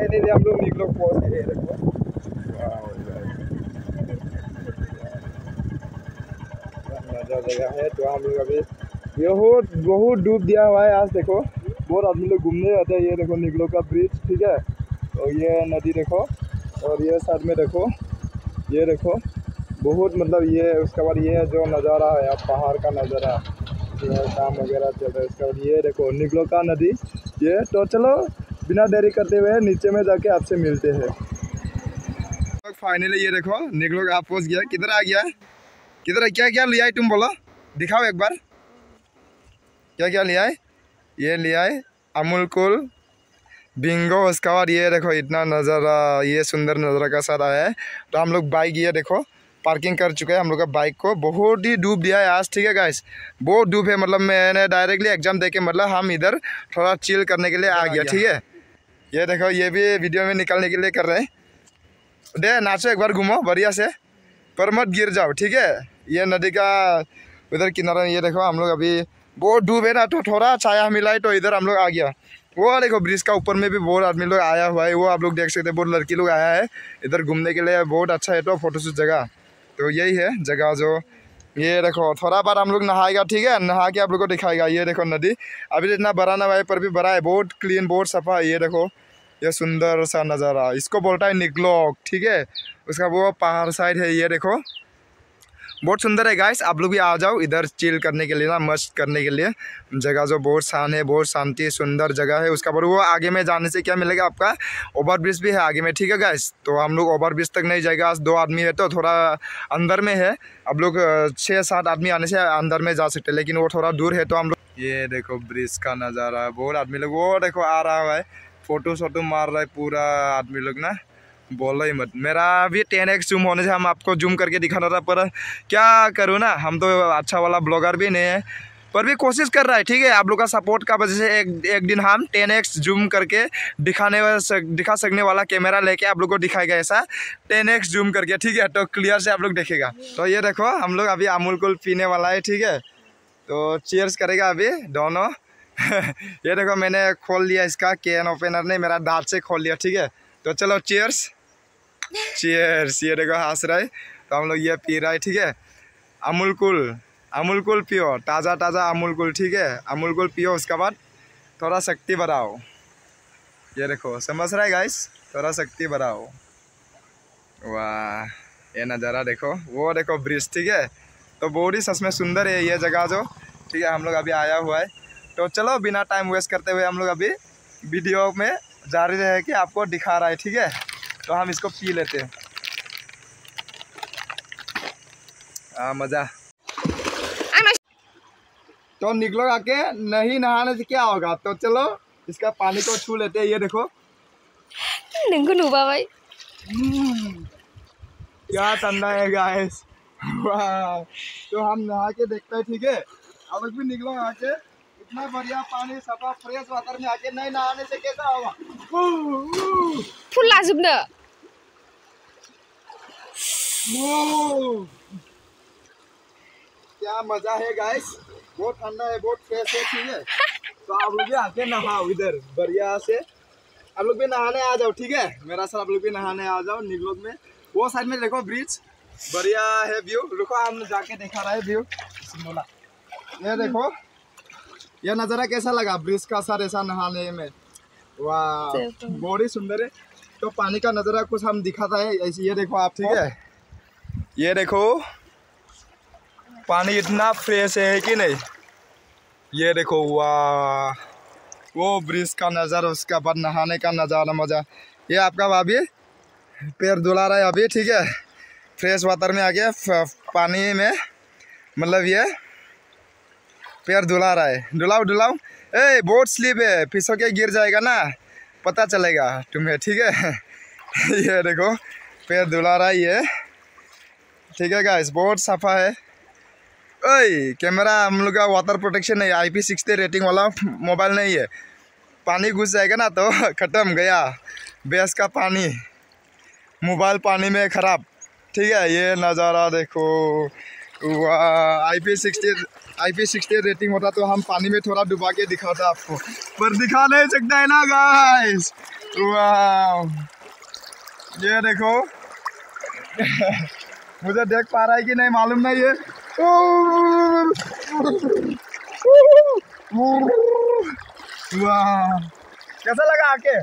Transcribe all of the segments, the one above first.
Finally हम लोग निकलो पहुँच गए। देखो मजा जगह है। तो हम लोग अभी बहुत बहुत डूब दिया हुआ है आज। देखो बहुत आदमी लोग घूमने जाते हैं। ये देखो निकलो का ब्रिज, ठीक है। और ये नदी देखो, और ये साइड में देखो, ये देखो बहुत मतलब ये। उसके बाद ये जो नज़ारा है आप पहाड़ का नज़ारा, ये काम वगैरह चल रहा है। इसके बाद ये देखो निकलो का नदी ये। तो चलो बिना देरी करते हुए नीचे में जाके आपसे मिलते हैं। फाइनली ये देखो निकलो का आप पहुँच गया। किधर आ गया, किधर है, क्या क्या लिया है तुम बोलो, दिखाओ एक बार क्या क्या लिया है। ये लिया है अमूल कूल बिंगो। उसके बाद ये देखो इतना नज़ारा, ये सुंदर नज़ारा का साथ आया है। तो हम लोग बाइक ये देखो पार्किंग कर चुके हैं हम लोग का बाइक को। बहुत ही डूब दिया है आज, ठीक है गाइस, बहुत डूब है। मतलब मैंने डायरेक्टली एग्जाम दे के मतलब हम इधर थोड़ा चिल करने के लिए आ गया, ठीक है। ये देखो ये भी वीडियो में निकालने के लिए कर रहे हैं। दे नाचो एक बार, घूमो बढ़िया से, पर मत गिर जाओ, ठीक है। ये नदी का उधर किनारा, ये देखो हम लोग अभी बहुत डूब है ना, तो थोड़ा छाया मिला है तो इधर हम लोग आ गया। वो देखो ब्रिज का ऊपर में भी बहुत आदमी लोग आया हुआ है, वो आप लोग देख सकते हैं। बहुत लड़की लोग आया है इधर घूमने के लिए, बहुत अच्छा है तो फोटोशूट जगह। तो यही है जगह जो, ये देखो थोड़ा बार हम लोग नहाएगा, ठीक है, नहा के आप लोग को दिखाएगा। ये देखो नदी अभी इतना बड़ा ना भाई, पर भी बड़ा है, बहुत क्लीन, बहुत सफा है। ये देखो ये सुंदर सा नज़ारा, इसको बोलता है निकलोक, ठीक है। उसका वो पहाड़ साइड है, ये देखो बहुत सुंदर है गाइस। आप लोग भी आ जाओ इधर चिल करने के लिए ना, मस्त करने के लिए। जगह जो बहुत शान है, बहुत शांति सुंदर जगह है। उसका बाद वो आगे में जाने से क्या मिलेगा आपका, ओवर ब्रिज भी है आगे में, ठीक है गाइस। तो हम लोग ओवर ब्रिज तक नहीं जाएगा, आज 2 आदमी है तो थोड़ा अंदर में है। आप लोग 6-7 आदमी आने से अंदर में जा सकते हैं, लेकिन वो थोड़ा दूर है। तो हम लोग ये देखो ब्रिज का नज़ारा, बहुत आदमी लोग वो देखो आ रहा है, फोटो शोटो मार रहा है पूरा आदमी लोग ना। बोलो ही मत, मेरा भी 10x जूम होने से हम आपको जूम करके दिखाना था, पर क्या करूँ ना, हम तो अच्छा वाला ब्लॉगर भी नहीं है, पर भी कोशिश कर रहा है, ठीक है। आप लोग का सपोर्ट का वजह से एक दिन हम 10x जूम करके दिखा सकने वाला कैमरा लेके आप लोग को दिखाएगा, ऐसा 10x जूम करके, ठीक है। तो क्लियर से आप लोग देखेगा। तो ये देखो हम लोग अभी अमूल कूल पीने वाला है, ठीक है। तो चीयर्स करेगा अभी दोनों। ये देखो मैंने खोल लिया इसका, कैन ओपनर ने मेरा दांत से खोल लिया, ठीक है। तो चलो चीयर्स, चीयर्स। ये देखो हंस रहा है, तो हम लोग ये पी रहा है, ठीक है। अमूल कूल पियो, ताज़ा ताज़ा अमूल कूल, ठीक है। अमूल कूल पियो, उसके बाद थोड़ा शक्ति बढ़ाओ। ये देखो समझ रहा है गाइस, थोड़ा शक्ति बढ़ाओ। वाह ये नज़ारा देखो, वो देखो ब्रिज, ठीक है। तो बहुत ही सच में सुंदर है ये जगह जो, ठीक है। हम लोग अभी आया हुआ है, तो चलो बिना टाइम वेस्ट करते हुए हम लोग अभी वीडियो में जारी रहे कि आपको दिखा रहा है, ठीक है। तो हम इसको पी लेते हैं, मज़ा। तो निकलो आके, नहीं नहाने से क्या होगा, तो चलो इसका पानी को छू लेते हैं। ये देखो भाई क्या ठंडा है गाइस, वाह। तो हम नहा के देखते हैं, ठीक है। अब भी निकलो आके, इतना बढ़िया पानी, सफा फ्रेश वाटर में आके नहीं नहाने से कैसा होगा। फुल लाजुबनो क्या मजा है गाइस, बहुत ठंडा है, बहुत फ्रेश है, ठीक है। तो आप लोग भी आके नहाओ इधर बढ़िया से, आप लोग भी नहाने आ जाओ, ठीक है। मेरा साथ आप लोग भी नहाने आ जाओ निगलोक में। वो साइड में देखो ब्रिज बढ़िया है व्यू, रुको हम जाके दिखा रहा है व्यू। बोला ये देखो ये नज़ारा कैसा लगा ब्रिज का साथ ऐसा नहाने में, वाह बहुत ही सुंदर है। तो पानी का नज़ारा कुछ हम दिखाता है ऐसे, ये देखो आप, ठीक है। ये देखो पानी इतना फ्रेश है कि नहीं, ये देखो वाह, वो ब्रिज का नज़ारा, उसका बाद नहाने का नज़ारा, मज़ा। ये आपका भाभी पैर धुला रहा है अभी, ठीक है। फ्रेश वाटर में आ गया, पानी में मतलब ये पैर धुला रहा है। धुलाओ धुलाओ, ए बहुत स्लिप है, फिसल के गिर जाएगा ना, पता चलेगा तुम्हें, ठीक है। ये देखो पैर धुला रहा है ये, ठीक है गाइस, बहुत सफ़ा है। ओए कैमरा हम लोग का वाटर प्रोटेक्शन है, IP60 रेटिंग वाला मोबाइल नहीं है, पानी घुस जाएगा ना तो ख़त्म गया बेस का पानी, मोबाइल पानी में ख़राब, ठीक है। ये नज़ारा देखो वाह IP60 रेटिंग होता तो हम पानी में थोड़ा डुबा के दिखाता आपको, पर दिखा नहीं सकता है ना गाइस। वाह ये देखो मुझे देख पा रहा है कि नहीं मालूम नहीं है। वाह कैसा लगा आके?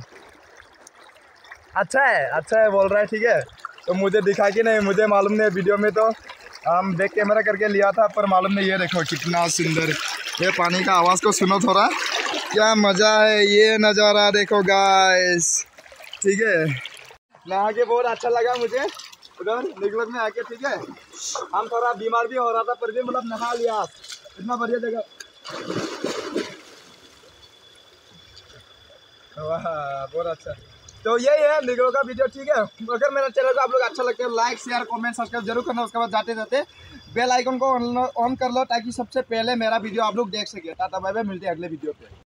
अच्छा है बोल रहा है, ठीक है। तो मुझे दिखा कि नहीं मुझे मालूम नहीं, वीडियो में तो हम बैक कैमरा करके लिया था, पर मालूम नहीं। ये देखो कितना सुंदर, ये पानी का आवाज़ को सुनो थोड़ा, क्या मज़ा है ये नज़ारा देखो गाइस, ठीक है। नहा के बहुत अच्छा लगा मुझे उधर निकलत में आके, ठीक है। हम थोड़ा बीमार भी हो रहा था, पर भी मतलब नहा लिया, इतना बढ़िया जगह। वाह बहुत अच्छा। तो यही है निगरो का वीडियो, ठीक है। अगर मेरा चैनल को आप लोग अच्छा लगता है लाइक शेयर कमेंट सब्सक्राइब जरूर करना। उसके बाद जाते जाते बेल आइकन को ऑन कर लो, ताकि सबसे पहले मेरा वीडियो आप लोग देख सके। टाटा बाय बाय, मिलते हैं अगले वीडियो पे।